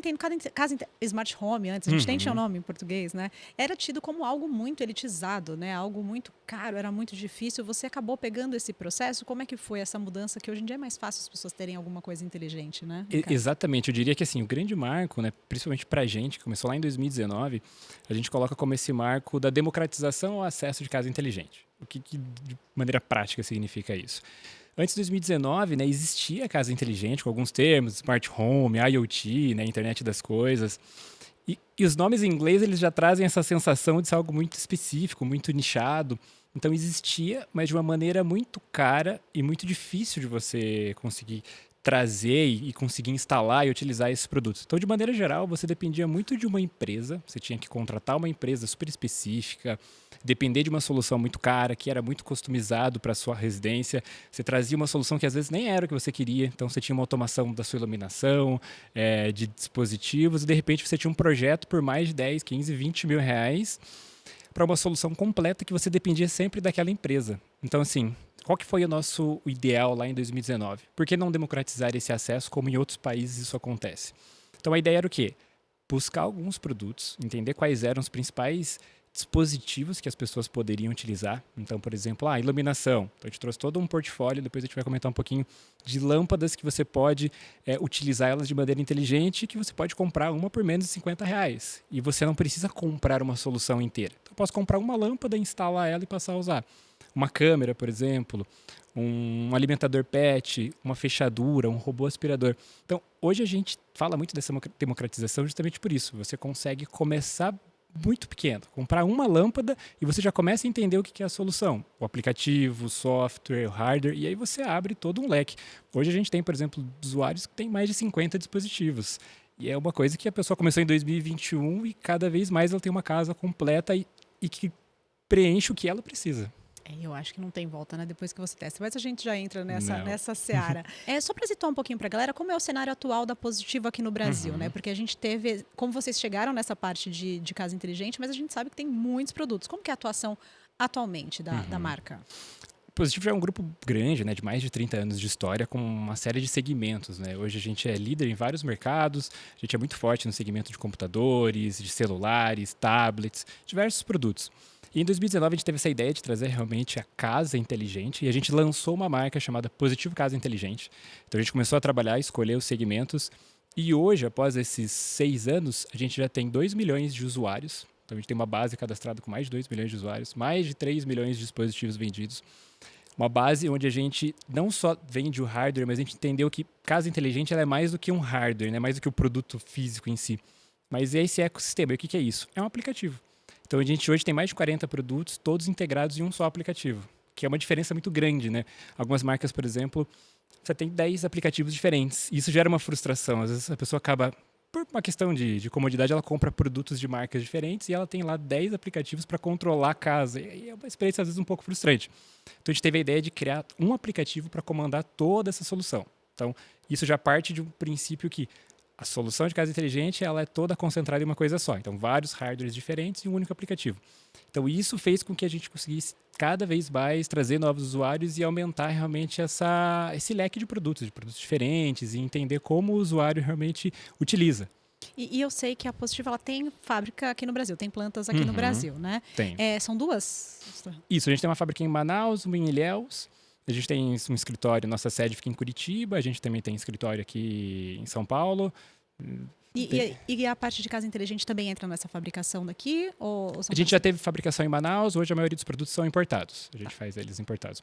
entendo, smart home antes, a gente nem tinha o Uhum. nome em português, né? Era tido como algo muito elitizado, né? Algo muito caro, era muito difícil. Você acabou pegando esse processo. Como é que foi essa mudança que hoje em dia é mais fácil as pessoas terem alguma coisa inteligente, né, em casa? Exatamente, eu diria que assim, o grande marco, né, principalmente pra gente, que começou lá em 2019, a gente coloca como esse marco da democratização ao acesso de casa inteligente. O que de maneira prática significa isso? Antes de 2019, né, existia casa inteligente com alguns termos, smart home, IoT, né, internet das coisas. E os nomes em inglês eles já trazem essa sensação de ser algo muito específico, muito nichado. Então existia, mas de uma maneira muito cara e muito difícil de você conseguir trazer e conseguir instalar e utilizar esses produtos. Então, de maneira geral, você dependia muito de uma empresa, você tinha que contratar uma empresa super específica, depender de uma solução muito cara, que era muito customizado para a sua residência. Você trazia uma solução que às vezes nem era o que você queria, então você tinha uma automação da sua iluminação, de dispositivos, e de repente você tinha um projeto por mais de 10, 15, 20 mil reais para uma solução completa que você dependia sempre daquela empresa. Então, assim, qual que foi o nosso ideal lá em 2019? Por que não democratizar esse acesso como em outros países isso acontece? Então, a ideia era o quê? Buscar alguns produtos, entender quais eram os principais dispositivos que as pessoas poderiam utilizar. Então, por exemplo, a iluminação. Então, a gente trouxe todo um portfólio, depois a gente vai comentar um pouquinho de lâmpadas que você pode utilizar elas de maneira inteligente, que você pode comprar uma por menos de R$ 50. E você não precisa comprar uma solução inteira. Então, eu posso comprar uma lâmpada, instalar ela e passar a usar. Uma câmera, por exemplo, um alimentador PET, uma fechadura, um robô aspirador. Então, hoje a gente fala muito dessa democratização justamente por isso. Você consegue começar muito pequeno, comprar uma lâmpada e você já começa a entender o que é a solução. O aplicativo, o software, o hardware, e aí você abre todo um leque. Hoje a gente tem, por exemplo, usuários que têm mais de 50 dispositivos. E é uma coisa que a pessoa começou em 2021 e cada vez mais ela tem uma casa completa e que preenche o que ela precisa. Eu acho que não tem volta, né? Depois que você testa. Mas a gente já entra Não. nessa seara. Só para citar um pouquinho para a galera, como é o cenário atual da Positivo aqui no Brasil, né? Porque a gente teve, como vocês chegaram nessa parte de casa inteligente, mas a gente sabe que tem muitos produtos. Como que é a atuação atualmente da marca? Positivo já é um grupo grande, né, de mais de 30 anos de história, com uma série de segmentos. Né? Hoje a gente é líder em vários mercados, a gente é muito forte no segmento de computadores, de celulares, tablets, diversos produtos. E em 2019 a gente teve essa ideia de trazer realmente a casa inteligente e a gente lançou uma marca chamada Positivo Casa Inteligente. Então a gente começou a trabalhar, escolher os segmentos e hoje, após esses 6 anos, a gente já tem 2 milhões de usuários. Então a gente tem uma base cadastrada com mais de 2 milhões de usuários, mais de 3 milhões de dispositivos vendidos. Uma base onde a gente não só vende o hardware, mas a gente entendeu que casa inteligente ela é mais do que um hardware, né? Mais do que o produto físico em si. Mas é esse ecossistema. E o que é isso? É um aplicativo. Então a gente hoje tem mais de 40 produtos, todos integrados em um só aplicativo, que é uma diferença muito grande, né? Algumas marcas, por exemplo, você tem 10 aplicativos diferentes. E isso gera uma frustração. Às vezes a pessoa acaba, por uma questão de comodidade, ela compra produtos de marcas diferentes e ela tem lá 10 aplicativos para controlar a casa. E é uma experiência, às vezes, um pouco frustrante. Então, a gente teve a ideia de criar um aplicativo para comandar toda essa solução. Então, isso já parte de um princípio que a solução de casa inteligente ela é toda concentrada em uma coisa só. Então, vários hardwares diferentes e um único aplicativo. Então, isso fez com que a gente conseguisse cada vez mais trazer novos usuários e aumentar realmente esse leque de produtos diferentes e entender como o usuário realmente utiliza. E eu sei que a Positivo ela tem fábrica aqui no Brasil, tem plantas aqui no Brasil, né? Tem. São duas? Isso, a gente tem uma fábrica em Manaus, uma em Ilhéus. A gente tem um escritório, nossa sede fica em Curitiba, a gente também tem escritório aqui em São Paulo. E a parte de casa inteligente também entra nessa fabricação daqui? Ou A gente já teve fabricação em Manaus, hoje a maioria dos produtos são importados. A gente faz eles importados